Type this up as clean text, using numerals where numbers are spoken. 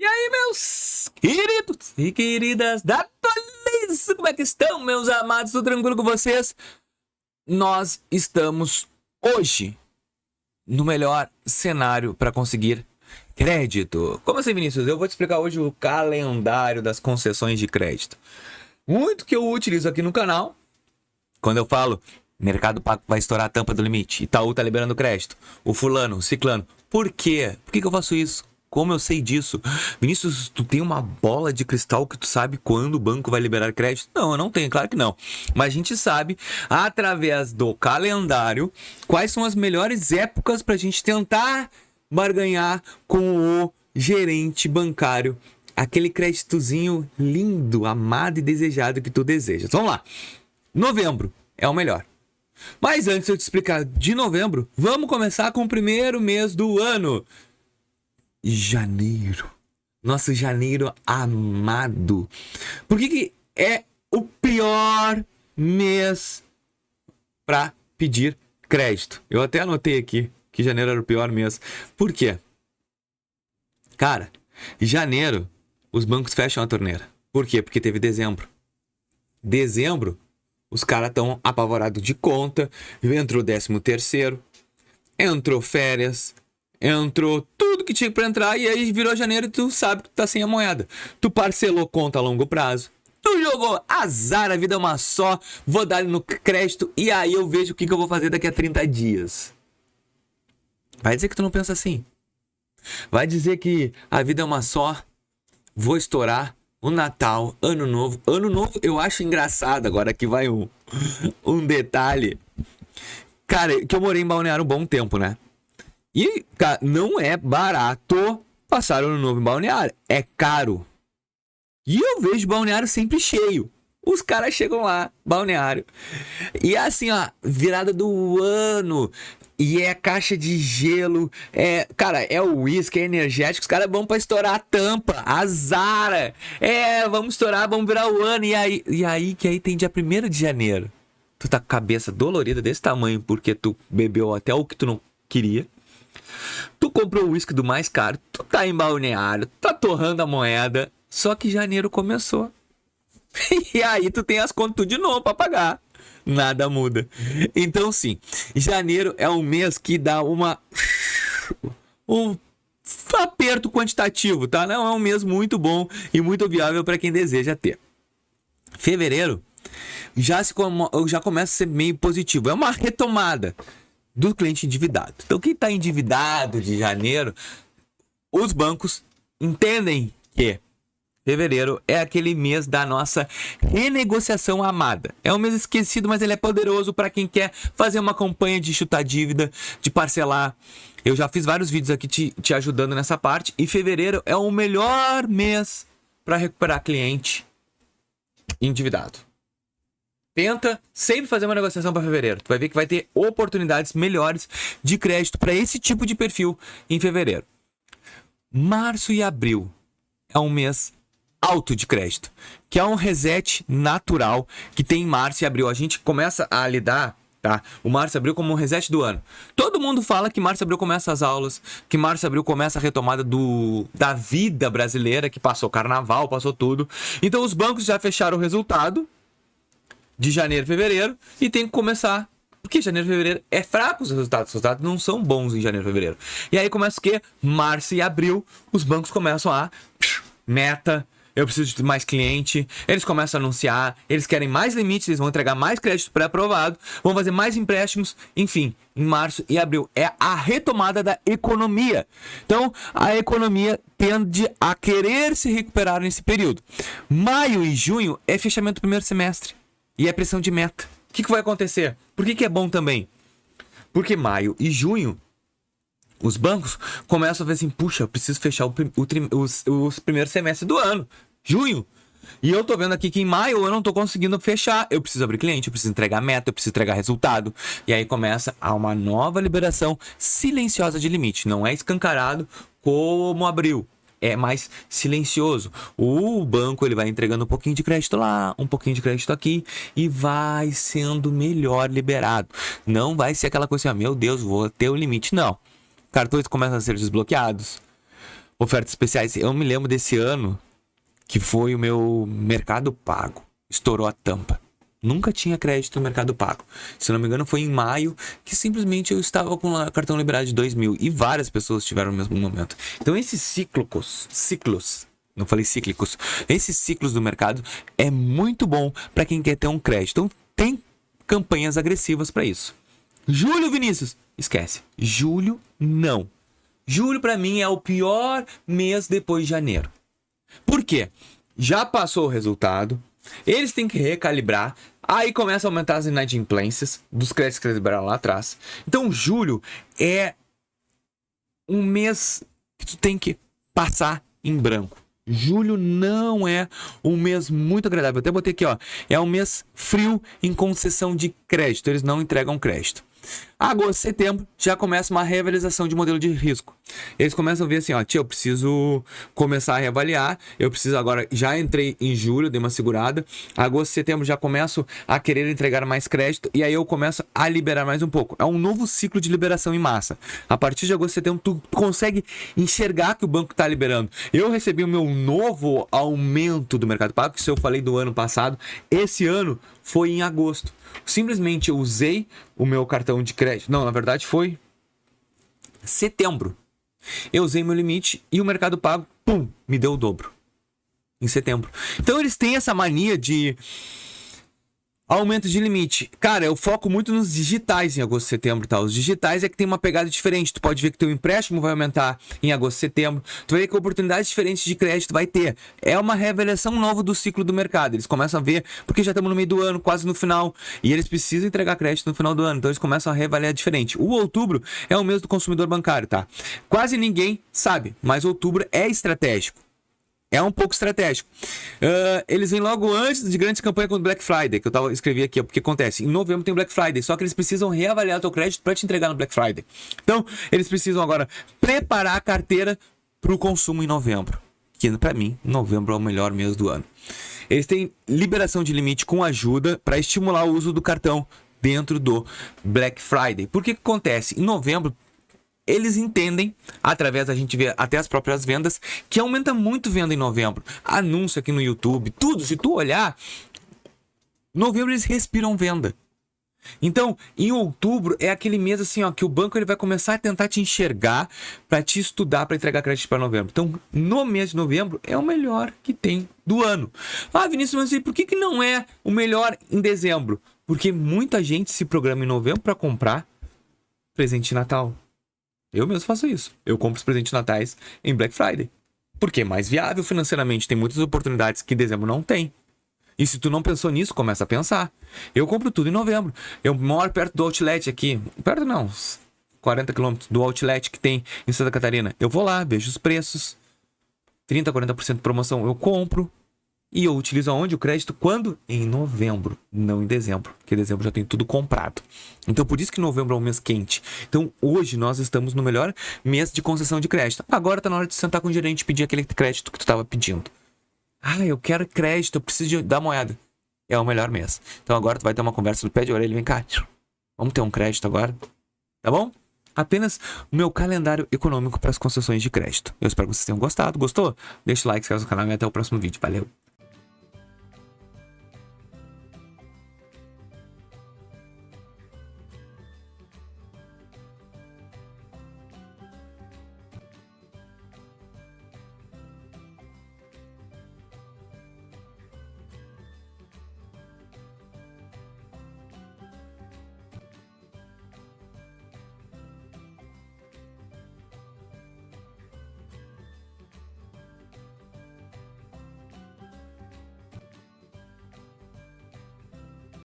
E aí, meus queridos e queridas da Atualiza, como é que estão, meus amados? Tudo tranquilo com vocês? Nós estamos hoje no melhor cenário para conseguir crédito. Como assim, Vinícius? Eu vou te explicar hoje o calendário das concessões de crédito. Muito que eu utilizo aqui no canal, quando eu falo Mercado Pago vai estourar a tampa do limite, Itaú tá liberando crédito, o fulano, o ciclano. Por quê? Por que eu faço isso? Como eu sei disso? Vinícius, tu tem uma bola de cristal que tu sabe quando o banco vai liberar crédito? Não, eu não tenho, claro que não. Mas a gente sabe, através do calendário, quais são as melhores épocas pra gente tentar barganhar com o gerente bancário. Aquele créditozinho lindo, amado e desejado que tu desejas. Vamos lá. Novembro é o melhor. Mas antes de eu te explicar de novembro, vamos começar com o primeiro mês do ano. Janeiro. Nosso janeiro amado. Por que é o pior mês para pedir crédito? Eu até anotei aqui que janeiro era o pior mês. Por quê? Cara, janeiro os bancos fecham a torneira. Por quê? Porque teve dezembro. Dezembro, os caras estão apavorados de conta. Entrou 13º, entrou férias, entrou tudo que tinha pra entrar. E aí virou janeiro e tu sabe que tu tá sem a moeda. Tu parcelou conta a longo prazo. Tu jogou azar, a vida é uma só. Vou dar no crédito e aí eu vejo o que eu vou fazer daqui a 30 dias. Vai dizer que tu não pensa assim. Vai dizer que a vida é uma só. Vou estourar o Natal, Ano Novo. Ano Novo eu acho engraçado. Agora que vai um detalhe. Cara, que eu morei em Balneário um bom tempo, né? E, cara, não é barato passar o Ano Novo em Balneário. É caro. E eu vejo Balneário sempre cheio. Os caras chegam lá, Balneário. E é assim, ó, virada do ano. E é caixa de gelo. Cara, é o uísque, é energético. Os caras vão pra estourar a tampa. Azara. Vamos estourar, vamos virar o ano. E aí que aí tem dia 1º de janeiro. Tu tá com a cabeça dolorida desse tamanho porque tu bebeu até o que tu não queria. Tu comprou o uísque do mais caro. Tu tá em Balneário. Tá torrando a moeda. Só que janeiro começou. E aí tu tem as contas tudo de novo pra pagar. Nada muda. Então sim, janeiro é um mês que dá um aperto quantitativo, tá? Não é um mês muito bom e muito viável para quem deseja ter. Fevereiro já começa a ser meio positivo. É uma retomada do cliente endividado. Então quem tá endividado de janeiro, os bancos entendem que fevereiro é aquele mês da nossa renegociação amada. É um mês esquecido, mas ele é poderoso para quem quer fazer uma campanha de chutar dívida, de parcelar. Eu já fiz vários vídeos aqui te ajudando nessa parte. E fevereiro é o melhor mês para recuperar cliente endividado. Tenta sempre fazer uma negociação para fevereiro. Tu vai ver que vai ter oportunidades melhores de crédito para esse tipo de perfil em fevereiro. Março e abril é um mês alto de crédito, que é um reset natural que tem em março e abril. A gente começa a lidar, tá? O março e abril como um reset do ano. Todo mundo fala que março e abril começa as aulas, que março e abril começa a retomada da vida brasileira, que passou carnaval, passou tudo. Então os bancos já fecharam o resultado de janeiro e fevereiro e tem que começar. Porque janeiro e fevereiro é fraco os resultados não são bons em janeiro e fevereiro. E aí começa o quê? Março e abril, os bancos começam a meta. Eu preciso de mais cliente. Eles começam a anunciar. Eles querem mais limites. Eles vão entregar mais crédito pré-aprovado. Vão fazer mais empréstimos. Enfim, em março e abril é a retomada da economia. Então, a economia tende a querer se recuperar nesse período. Maio e junho é fechamento do primeiro semestre. E é pressão de meta. O que vai acontecer? Por que é bom também? Porque maio e junho os bancos começam a ver assim, puxa, eu preciso fechar os primeiros semestres do ano, junho. E eu tô vendo aqui que em maio eu não tô conseguindo fechar. Eu preciso abrir cliente, eu preciso entregar meta, eu preciso entregar resultado. E aí começa a uma nova liberação silenciosa de limite. Não é escancarado como abril. É mais silencioso. O banco ele vai entregando um pouquinho de crédito lá, um pouquinho de crédito aqui e vai sendo melhor liberado. Não vai ser aquela coisa assim, meu Deus, vou ter o limite. Não. Cartões começam a ser desbloqueados. ofertas especiais. Eu me lembro desse ano que foi o meu Mercado Pago. Estourou a tampa. Nunca tinha crédito no Mercado Pago. Se não me engano, foi em maio que simplesmente eu estava com o cartão liberado de 2.000 e várias pessoas tiveram no mesmo momento. Então, esses ciclos, não falei cíclicos, esses ciclos do mercado é muito bom para quem quer ter um crédito. Então, tem campanhas agressivas para isso. Julho, Vinícius, esquece. Julho, não. Julho, para mim, é o pior mês depois de janeiro. Por quê? Já passou o resultado, eles têm que recalibrar, aí começa a aumentar as inadimplências dos créditos que eles liberaram lá atrás. Então, julho é um mês que tu tem que passar em branco. Julho não é um mês muito agradável. Eu até botei aqui, ó. É um mês frio em concessão de crédito. Eles não entregam crédito. Agosto, setembro, já começa uma reavaliação de modelo de risco. Eles começam a ver assim, ó, tia, eu preciso começar a reavaliar, eu preciso agora, já entrei em julho, dei uma segurada, agosto, setembro já começo a querer entregar mais crédito e aí eu começo a liberar mais um pouco. É um novo ciclo de liberação em massa. A partir de agosto, setembro, tu consegue enxergar que o banco está liberando. Eu recebi o meu novo aumento do Mercado Pago, que se eu falei do ano passado, esse ano foi em agosto. Simplesmente eu usei o meu cartão de crédito. Não, na verdade foi setembro. Eu usei meu limite e o Mercado Pago, pum, me deu o dobro. Em setembro. Então eles têm essa mania de aumento de limite. Cara, eu foco muito nos digitais em agosto e setembro, tá? Os digitais é que tem uma pegada diferente. Tu pode ver que teu empréstimo vai aumentar em agosto e setembro. Tu vai ver que oportunidades diferentes de crédito vai ter. É uma reavaliação nova do ciclo do mercado. Eles começam a ver, porque já estamos no meio do ano, quase no final, e eles precisam entregar crédito no final do ano. Então eles começam a reavaliar diferente. O outubro é o mês do consumidor bancário, tá? Quase ninguém sabe, mas outubro é estratégico. É um pouco estratégico. Eles vêm logo antes de grandes campanhas como o Black Friday, que eu escrevi aqui, porque acontece. Em novembro tem o Black Friday, só que eles precisam reavaliar o teu crédito para te entregar no Black Friday. Então, eles precisam agora preparar a carteira para o consumo em novembro. Que, para mim, novembro é o melhor mês do ano. Eles têm liberação de limite com ajuda para estimular o uso do cartão dentro do Black Friday. Por que acontece? Em novembro, eles entendem, através da gente ver até as próprias vendas, que aumenta muito venda em novembro. Anúncio aqui no YouTube, tudo. Se tu olhar, novembro eles respiram venda. Então, em outubro é aquele mês assim, ó, que o banco ele vai começar a tentar te enxergar para te estudar para entregar crédito para novembro. Então, no mês de novembro é o melhor que tem do ano. Ah, Vinícius, mas por que não é o melhor em dezembro? Porque muita gente se programa em novembro para comprar presente de Natal. Eu mesmo faço isso. Eu compro os presentes de natais em Black Friday. Porque é mais viável financeiramente. Tem muitas oportunidades que dezembro não tem. E se tu não pensou nisso, começa a pensar. Eu compro tudo em novembro. Eu moro perto do Outlet aqui. Perto não, uns 40 quilômetros do Outlet que tem em Santa Catarina. Eu vou lá, vejo os preços. 30%, 40% de promoção eu compro. E eu utilizo aonde o crédito? Quando? Em novembro, não em dezembro. Porque em dezembro já tem tudo comprado. Então por isso que novembro é um mês quente. Então hoje nós estamos no melhor mês de concessão de crédito. Agora tá na hora de sentar com o gerente e pedir aquele crédito que tu estava pedindo. Ah, eu quero crédito, eu preciso da moeda. É o melhor mês. Então agora tu vai ter uma conversa do pé de orelha. Vem cá, vamos ter um crédito agora. Tá bom? Apenas o meu calendário econômico para as concessões de crédito. Eu espero que vocês tenham gostado. Gostou? Deixa o like, se inscreve no canal e até o próximo vídeo. Valeu!